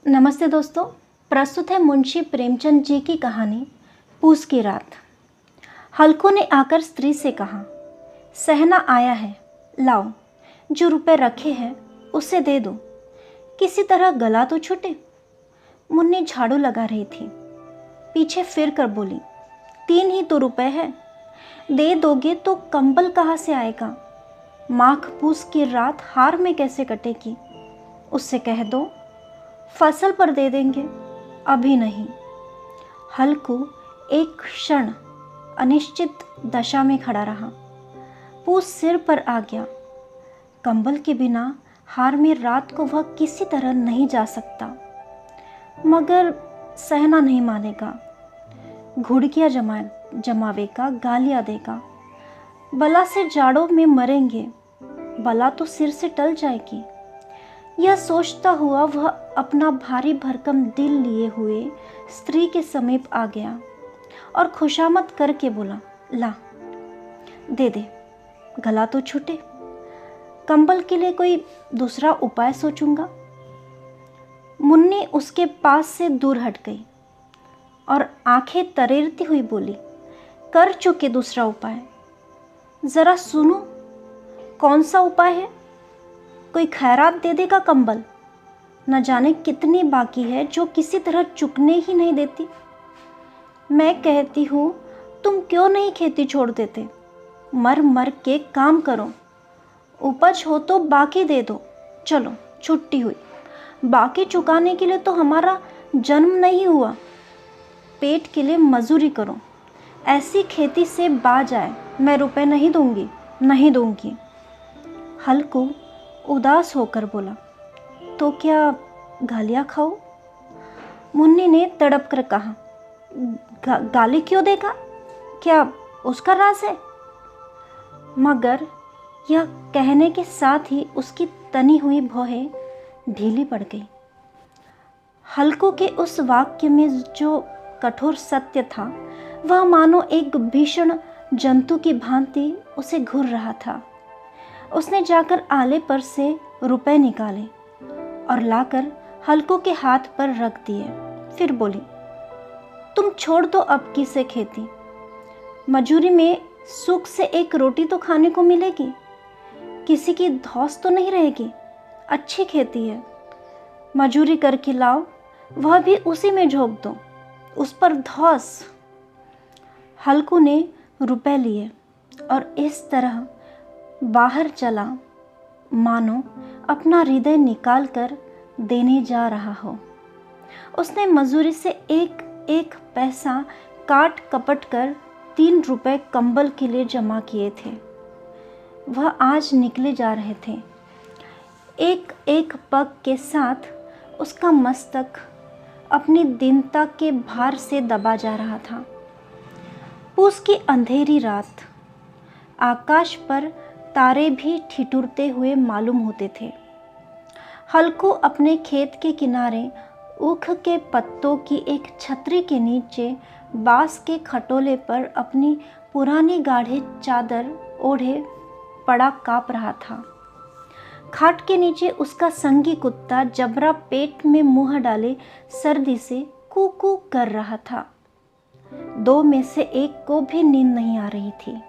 नमस्ते दोस्तों। प्रस्तुत है मुंशी प्रेमचंद जी की कहानी पूस की रात। हल्कू ने आकर स्त्री से कहा, सहना आया है, लाओ, जो रुपए रखे हैं उसे दे दो, किसी तरह गला तो छूटे। मुन्नी झाड़ू लगा रही थी, पीछे फिर कर बोली, 3 ही तो रुपए है, दे दोगे तो कंबल कहाँ से आएगा? माघ पूस की रात हार में कैसे कटेगी? उससे कह दो फसल पर दे देंगे, अभी नहीं। हल्कू एक क्षण अनिश्चित दशा में खड़ा रहा। पूस सिर पर आ गया। कंबल के बिना हार में रात को वह किसी तरह नहीं जा सकता, मगर सहना नहीं मानेगा। घुड़कियाँ जमावेगा, गालियाँ देगा। बला से जाड़ों में मरेंगे, बला तो सिर से टल जाएगी। यह सोचता हुआ वह अपना भारी भरकम दिल लिए हुए स्त्री के समीप आ गया और खुशामद करके बोला, ला, दे दे, गला तो छूटे। कंबल के लिए कोई दूसरा उपाय सोचूंगा। मुन्नी उसके पास से दूर हट गई और आंखें तरेरती हुई बोली, कर चुके दूसरा उपाय, जरा सुनो, कौन सा उपाय है? कोई खैरात दे देगा कंबल? न जाने कितनी बाकी है जो किसी तरह चुकने ही नहीं देती। मैं कहती हूँ, तुम क्यों नहीं खेती छोड़ देते? मर मर के काम करो, उपज हो तो बाकी दे दो। चलो, छुट्टी हुई। बाकी चुकाने के लिए तो हमारा जन्म नहीं हुआ। पेट के लिए मजूरी करो। ऐसी खेती से बाज आए, मैं रुपए नहीं दूंगी, नहीं दूंगी। हल्कू उदास होकर बोला, तो क्या गालियाँ खाओ? मुन्नी ने तड़प कर कहा, गाली क्यों देगा? क्या उसका राज है? मगर यह कहने के साथ ही उसकी तनी हुई भौहें ढीली पड़ गई। हल्कू के उस वाक्य में जो कठोर सत्य था, वह मानो एक भीषण जंतु की भांति उसे घूर रहा था। उसने जाकर आले पर से रुपए निकाले और लाकर हल्कू के हाथ पर रख दिए। फिर बोली, तुम छोड़ दो अब की से खेती। मजूरी में सुख से एक रोटी तो खाने को मिलेगी, किसी की धौस तो नहीं रहेगी। अच्छी खेती है, मजूरी करके लाओ, वह भी उसी में झोंक दो, उस पर धौस। हल्कू ने रुपए लिए और इस तरह बाहर चला, मानो अपना हृदय निकाल कर देने जा रहा हो। उसने मजूरी से एक एक पैसा काट कपट कर 3 रुपए कंबल के लिए जमा किए थे। वह आज निकले जा रहे थे। एक एक पग के साथ उसका मस्तक अपनी दीनता के भार से दबा जा रहा था। पूस की अंधेरी रात, आकाश पर तारे भी ठिठुरते हुए मालूम होते थे। हल्कू अपने खेत के किनारे ऊख के पत्तों की एक छतरी के नीचे बांस के खटोले पर अपनी पुरानी गाढ़ी चादर ओढ़े पड़ा काँप रहा था। खाट के नीचे उसका संगी कुत्ता जबरा पेट में मुंह डाले सर्दी से कू कू कर रहा था। 2 में से एक को भी नींद नहीं आ रही थी।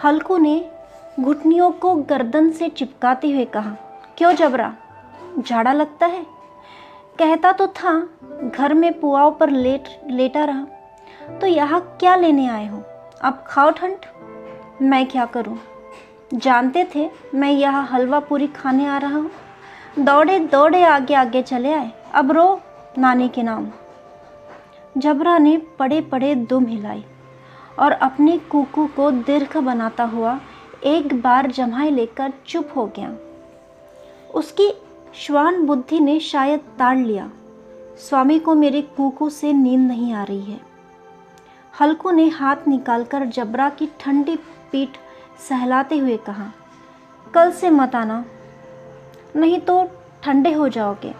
हल्कू ने घुटनियों को गर्दन से चिपकाते हुए कहा, क्यों जबरा, झाड़ा लगता है? कहता तो था घर में पुआओं पर लेटा रहा, तो यहाँ क्या लेने आए हो? अब खाओ ठंड। मैं क्या करूँ? जानते थे मैं यहाँ हलवा पूरी खाने आ रहा हूँ, दौड़े दौड़े आगे आगे चले आए, अब रो नानी के नाम। जबरा ने पड़े पड़े दुम हिलाई और अपनी कुकू को दीर्घ बनाता हुआ एक बार जम्हाई लेकर चुप हो गया। उसकी श्वान बुद्धि ने शायद ताड़ लिया, स्वामी को मेरे कुकू से नींद नहीं आ रही है। हल्कू ने हाथ निकालकर जबरा की ठंडी पीठ सहलाते हुए कहा, कल से मत आना, नहीं तो ठंडे हो जाओगे।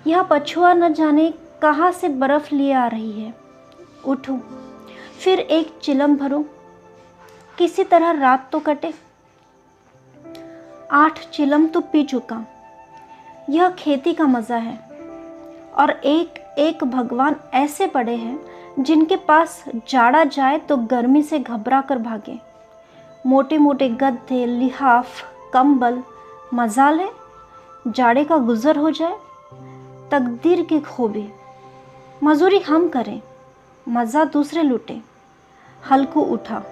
यह पछुआ न जाने कहाँ से बर्फ लिए आ रही है। उठो, फिर एक चिलम भरो, किसी तरह रात तो कटे। 8 चिलम तो पी चुका, यह खेती का मज़ा है। और एक एक भगवान ऐसे पड़े हैं जिनके पास जाड़ा जाए तो गर्मी से घबरा कर भागे। मोटे मोटे गद्दे, लिहाफ, कंबल, मजाल है जाड़े का गुजर हो जाए। तकदीर की खूबी, मजूरी हम करें, मज़ा दूसरे लूटे। हल्कू उठा,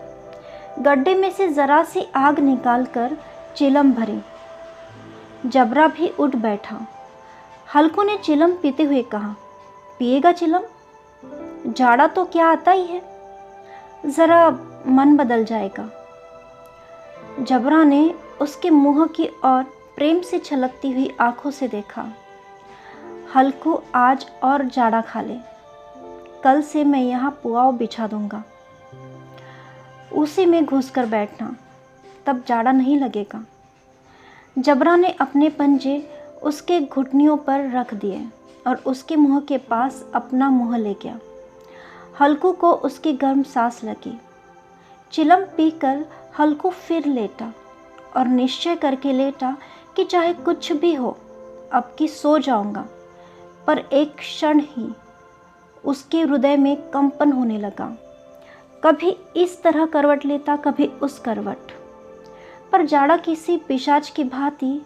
गड्ढे में से ज़रा सी आग निकालकर चिलम भरी। जबरा भी उठ बैठा। हल्कू ने चिलम पीते हुए कहा, पिएगा चिलम? जाड़ा तो क्या आता ही है, ज़रा मन बदल जाएगा। जबरा ने उसके मुंह की ओर प्रेम से छलकती हुई आंखों से देखा। हल्कू, आज और जाड़ा खा ले, कल से मैं यहाँ पुआल बिछा दूंगा, उसी में घुस कर बैठना, तब जाड़ा नहीं लगेगा। जबरा ने अपने पंजे उसके घुटनियों पर रख दिए और उसके मुंह के पास अपना मुंह ले गया। हल्कू को उसकी गर्म सांस लगी। चिलम पीकर हल्कू फिर लेटा और निश्चय करके लेटा कि चाहे कुछ भी हो अब की सो जाऊंगा। पर एक क्षण ही उसके हृदय में कंपन होने लगा। कभी इस तरह करवट लेता, कभी उस करवट, पर जाड़ा किसी पिशाच की भांति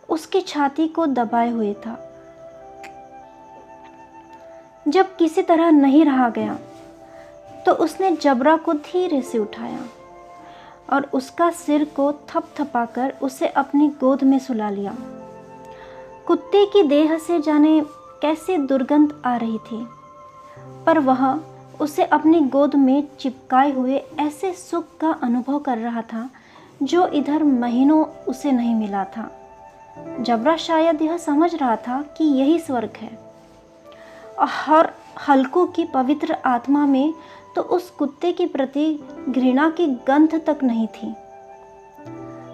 उसकी छाती को दबाए हुए था। जब किसी तरह नहीं रहा गया तो उसने जबरा को धीरे से उठाया और उसका सिर को थपथपाकर उसे अपनी गोद में सुला लिया। कुत्ते की देह से जाने कैसे दुर्गंध आ रही थी, पर वह उसे अपनी गोद में चिपकाए हुए ऐसे सुख का अनुभव कर रहा था जो इधर महीनों उसे नहीं मिला था। जबरा शायद यह समझ रहा था कि यही स्वर्ग है, और हल्कू की पवित्र आत्मा में तो उस कुत्ते के प्रति घृणा की गंध तक नहीं थी।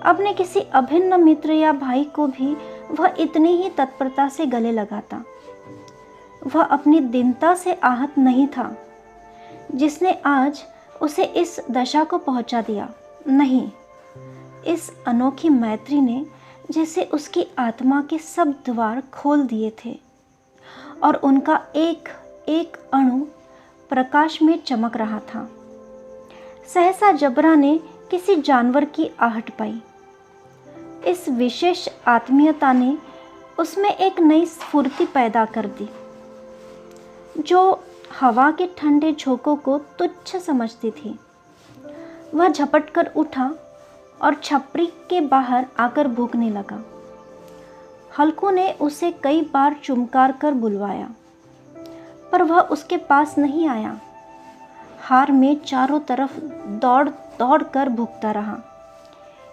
अपने किसी अभिन्न मित्र या भाई को भी वह इतनी ही तत्परता से गले लगाता। वह अपनी दीनता से आहत नहीं था जिसने आज उसे इस दशा को पहुंचा दिया। नहीं, इस अनोखी मैत्री ने जैसे उसकी आत्मा के सब द्वार खोल दिए थे और उनका एक एक अणु प्रकाश में चमक रहा था। सहसा जबरा ने किसी जानवर की आहट पाई। इस विशेष आत्मीयता ने उसमें एक नई स्फूर्ति पैदा कर दी। जो हवा के ठंडे झोंकों को तुच्छ समझती थी, वह झपट कर उठा और छपरी के बाहर आकर भूखने लगा। हल्कू ने उसे कई बार चुमकार कर बुलवाया, पर वह उसके पास नहीं आया। हार में चारों तरफ दौड़ दौड़ कर भूखता रहा।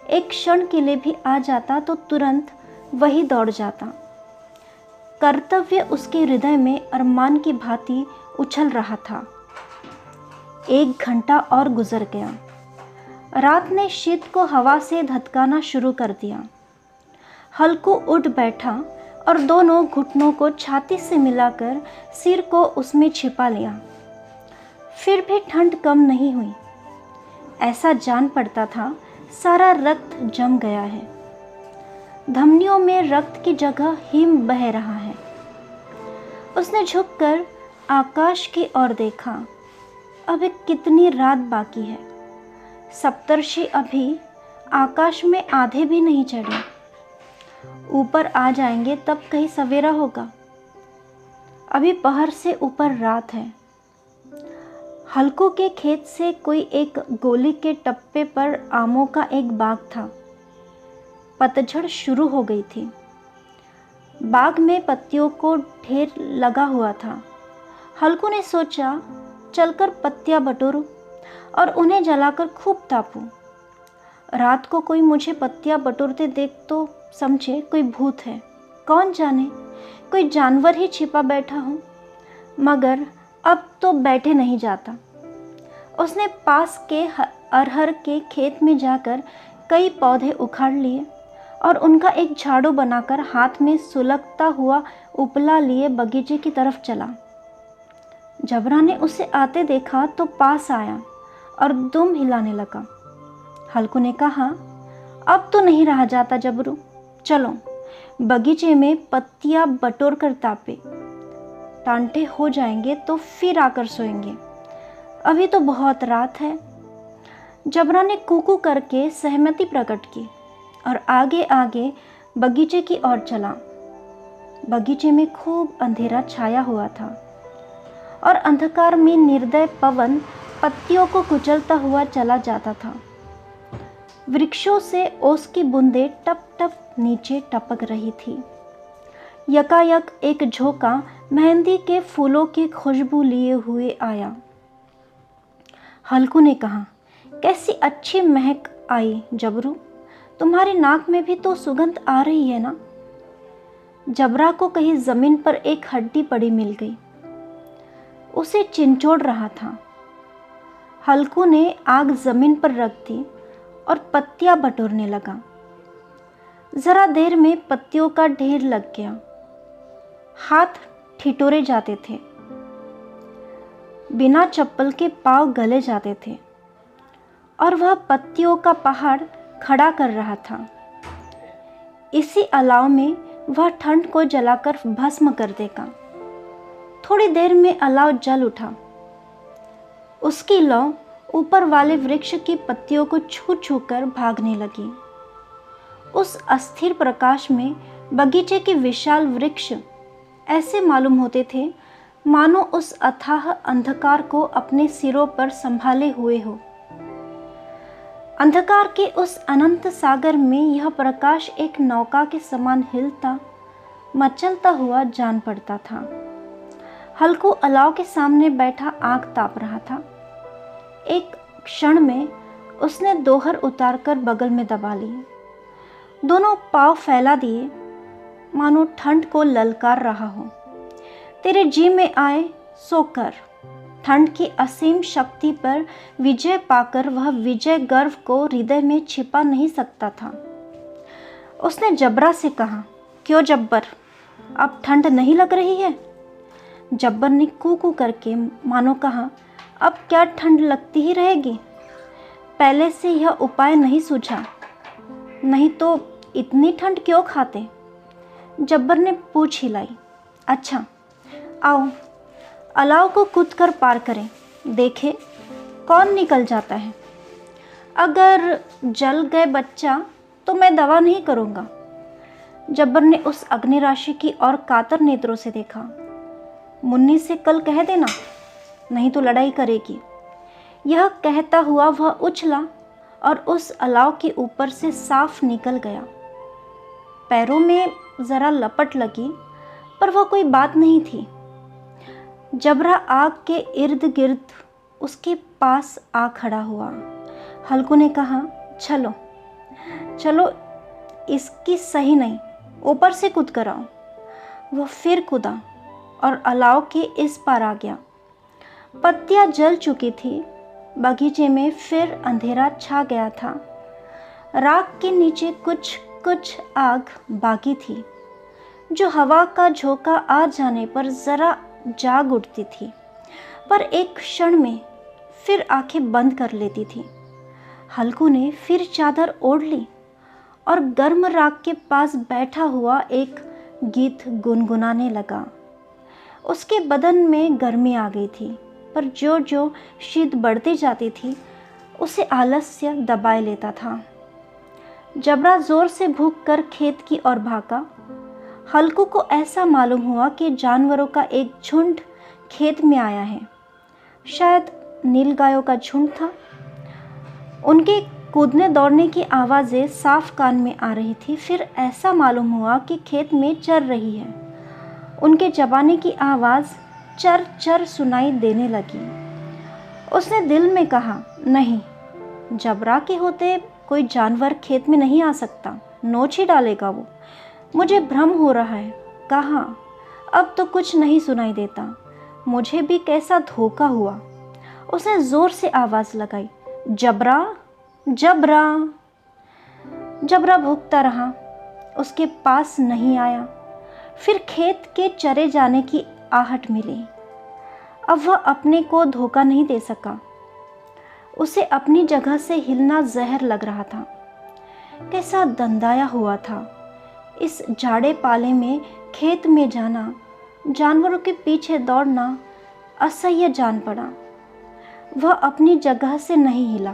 एक क्षण के लिए भी आ जाता तो तुरंत वही दौड़ जाता। कर्तव्य उसके हृदय में अरमान की भांति उछल रहा था। 1 घंटा और गुजर गया। रात ने शीत को हवा से धधकाना शुरू कर दिया। हल्कू उठ बैठा और दोनों घुटनों को छाती से मिलाकर सिर को उसमें छिपा लिया। फिर भी ठंड कम नहीं हुई। ऐसा जान पड़ता था सारा रक्त जम गया है। धमनियों में रक्त की जगह हिम बह रहा है। उसने झुककर आकाश की ओर देखा। अभी कितनी रात बाकी है। सप्तर्षि अभी आकाश में आधे भी नहीं चढ़े। ऊपर आ जाएंगे तब कहीं सवेरा होगा। अभी पहर से ऊपर रात है। हल्कू के खेत से कोई एक गोली के टप्पे पर आमों का एक बाग था। पतझड़ शुरू हो गई थी। बाग में पत्तियों को ढेर लगा हुआ था। हल्कू ने सोचा चलकर पत्तियां बटोरूं और उन्हें जलाकर खूब तापूं। रात को कोई मुझे पत्तियां बटोरते देख तो समझे कोई भूत है, कौन जाने कोई जानवर ही छिपा बैठा हो। मगर अब तो बैठे नहीं जाता। उसने पास के अरहर के खेत में जाकर कई पौधे उखाड़ लिए और उनका एक झाड़ू बनाकर हाथ में सुलगता हुआ उपला लिए बगीचे की तरफ चला। जबरा ने उसे आते देखा तो पास आया और दुम हिलाने लगा। हल्कू ने कहा, अब तो नहीं रहा जाता जबरू, चलो बगीचे में पत्तियां बटोर कर तापे। टांटे हो जाएंगे तो फिर आकर सोएंगे, अभी तो बहुत रात है। जबरा ने कूकू करके सहमति प्रकट की और आगे आगे बगीचे की ओर चला। बगीचे में खूब अंधेरा छाया हुआ था और अंधकार में निर्दय पवन पत्तियों को कुचलता हुआ चला जाता था। वृक्षों से ओस की बूंदें टप टप नीचे टपक रही थी। यकायक एक झोंका मेहंदी के फूलों की खुशबू लिए हुए आया। हल्कू ने कहा, कैसी अच्छी महक आई जबरू, तुम्हारी नाक में भी तो सुगंध आ रही है ना। जबरा को कहीं जमीन पर एक हड्डी पड़ी मिल गई, उसे चिंचोड़ रहा था। हल्कू ने आग जमीन पर रख दी और पत्तियां बटोरने लगा। जरा देर में पत्तियों का ढेर लग गया, हाथ ठिठुरे जाते थे, बिना चप्पल के पांव गले जाते थे और वह पत्तियों का पहाड़ खड़ा कर रहा था। इसी अलाव में वह ठंड को जलाकर भस्म कर देगा। थोड़ी देर में अलाव जल उठा। उसकी लौ ऊपर वाले वृक्ष की पत्तियों को छू छू कर भागने लगी। उस अस्थिर प्रकाश में बगीचे के विशाल वृक्ष ऐसे मालूम होते थे मानो उस अथाह अंधकार को अपने सिरों पर संभाले हुए हो। अंधकार के उस अनंत सागर में यह प्रकाश एक नौका के समान हिलता मचलता हुआ जान पड़ता था। हल्कू अलाव के सामने बैठा आग ताप रहा था। एक क्षण में उसने दोहर उतारकर बगल में दबा ली, दोनों पांव फैला दिए मानो ठंड को ललकार रहा हो। तेरे जी में आए सो कर। ठंड की असीम शक्ति पर विजय पाकर वह विजय गर्व को हृदय में छिपा नहीं सकता था। उसने जबरा से कहा, क्यों जब्बर, अब ठंड नहीं लग रही है? जब्बर ने कू करके मानो कहा, अब क्या ठंड लगती ही रहेगी, पहले से यह उपाय नहीं सूझा, नहीं तो इतनी ठंड क्यों खाते? जब्बर ने पूछ हिलाई। अच्छा आओ अलाव को कूद कर पार करें, देखे कौन निकल जाता है। अगर जल गए बच्चा तो मैं दवा नहीं करूँगा। जब्बर ने उस अग्निराशि की ओर कातर नेत्रों से देखा। मुन्नी से कल कह देना, नहीं तो लड़ाई करेगी। यह कहता हुआ वह उछला और उस अलाव के ऊपर से साफ निकल गया। पैरों में जरा लपट लगी पर वह कोई बात नहीं थी। जबरा आग के इर्द गिर्द उसके पास आ खड़ा हुआ। हल्कू ने कहा, चलो चलो, इसकी सही नहीं, ऊपर से कूद कर आओ। वह फिर कूदा और अलाव के इस पार आ गया। पत्तियां जल चुकी थी। बगीचे में फिर अंधेरा छा गया था। राख के नीचे कुछ कुछ आग बाकी थी, जो हवा का झोंका आ जाने पर जरा जाग उठती थी, पर एक क्षण में फिर आंखें बंद कर लेती थी। हल्कू ने फिर चादर ओढ़ ली और गर्म राख के पास बैठा हुआ एक गीत गुनगुनाने लगा। उसके बदन में गर्मी आ गई थी, पर जो जो शीत बढ़ती जाती थी उसे आलस्य दबाए लेता था। जबरा जोर से भूख कर खेत की ओर भागा। हल्कू को ऐसा मालूम हुआ कि जानवरों का एक झुंड खेत में आया है। शायद नीलगायों का झुंड था। उनके कूदने दौड़ने की आवाज़ें साफ कान में आ रही थी। फिर ऐसा मालूम हुआ कि खेत में चर रही है। उनके चबाने की आवाज़ चर चर सुनाई देने लगी। उसने दिल में कहा, नहीं, जबरा के होते कोई जानवर खेत में नहीं आ सकता, नोच ही डालेगा वो। मुझे भ्रम हो रहा है। कहाँ, अब तो कुछ नहीं सुनाई देता। मुझे भी कैसा धोखा हुआ। उसने जोर से आवाज़ लगाई, जबरा जबरा। जबरा भूखता रहा, उसके पास नहीं आया। फिर खेत के चरे जाने की आहट मिली। अब वह अपने को धोखा नहीं दे सका। उसे अपनी जगह से हिलना जहर लग रहा था। कैसा दंदाया हुआ था। इस जाड़े पाले में खेत में जाना, जानवरों के पीछे दौड़ना असह्य जान पड़ा। वह अपनी जगह से नहीं हिला।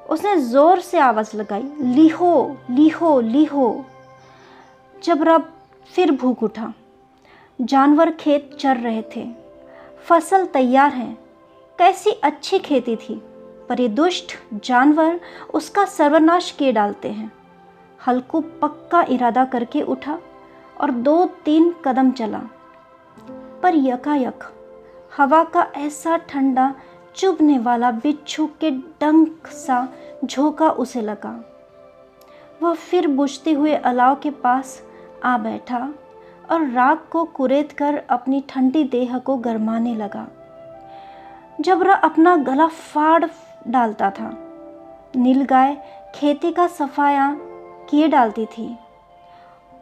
उसने जोर से आवाज़ लगाई, लीहो लीहो लीहो। जबरा फिर भूख उठा। जानवर खेत चर रहे थे, फसल तैयार है, कैसी अच्छी खेती थी, पर ये दुष्ट जानवर उसका सर्वनाश किए डालते हैं। हल्कू पक्का इरादा करके उठा और 2-3 कदम चला, पर यकायक हवा का ऐसा ठंडा चुभने वाला बिच्छू के डंक सा झोंका उसे लगा। वह फिर बुझते हुए अलाव के पास आ बैठा और राख को कुरेद कर अपनी ठंडी देह को गरमाने लगा। जबरा अपना गला फाड़ डालता था। नीलगाय खेती का सफाया किए डालती थी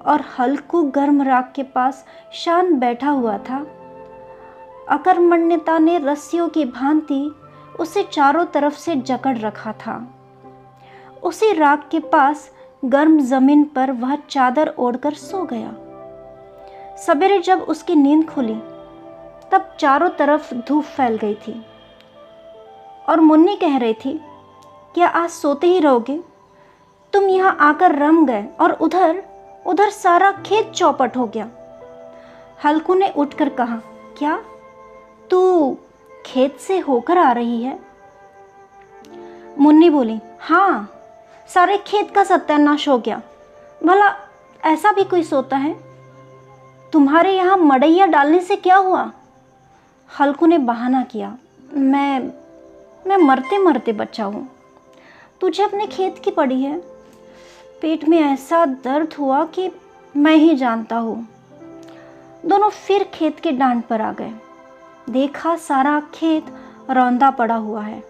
और हल्कू गर्म राख के पास शान बैठा हुआ था। अकर्मण्यता ने रस्सियों की भांति उसे चारों तरफ से जकड़ रखा था। उसी राख के पास गर्म जमीन पर वह चादर ओढ़कर सो गया। सवेरे जब उसकी नींद खुली तब चारों तरफ धूप फैल गई थी और मुन्नी कह रही थी, क्या आज सोते ही रहोगे? तुम यहाँ आकर रम गए और उधर सारा खेत चौपट हो गया। हल्कू ने उठकर कहा, क्या तू खेत से होकर आ रही है? मुन्नी बोली, हाँ, सारे खेत का सत्यानाश हो गया। भला ऐसा भी कोई सोता है? तुम्हारे यहाँ मड़ैया डालने से क्या हुआ? हल्कू ने बहाना किया, मैं मरते मरते बचा हूँ। तुझे अपने खेत की पड़ी है। पेट में ऐसा दर्द हुआ कि मैं ही जानता हूँ। दोनों फिर खेत के डांड पर आ गए। देखा दोनों खेत रौंदा पड़ा हुआ है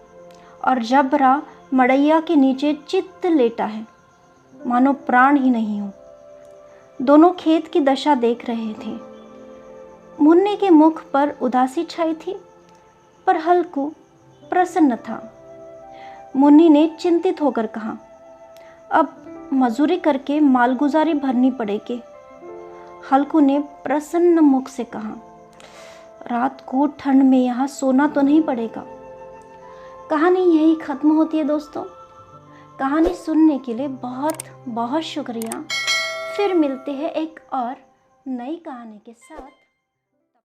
और जबरा मड़ैया के नीचे चित्त लेटा है, मानो प्राण ही नहीं हो। दोनों खेत की दशा देख रहे थे। मुन्नी के मुख पर उदासी छाई थी, पर हल्कू प्रसन्न था। मुन्नी ने चिंतित होकर कहा, अब मजूरी करके मालगुजारी भरनी पड़ेगी। हल्कू ने प्रसन्न मुख से कहा, रात को ठंड में यहाँ सोना तो नहीं पड़ेगा। कहानी यही ख़त्म होती है दोस्तों। कहानी सुनने के लिए बहुत बहुत शुक्रिया। फिर मिलते हैं एक और नई कहानी के साथ।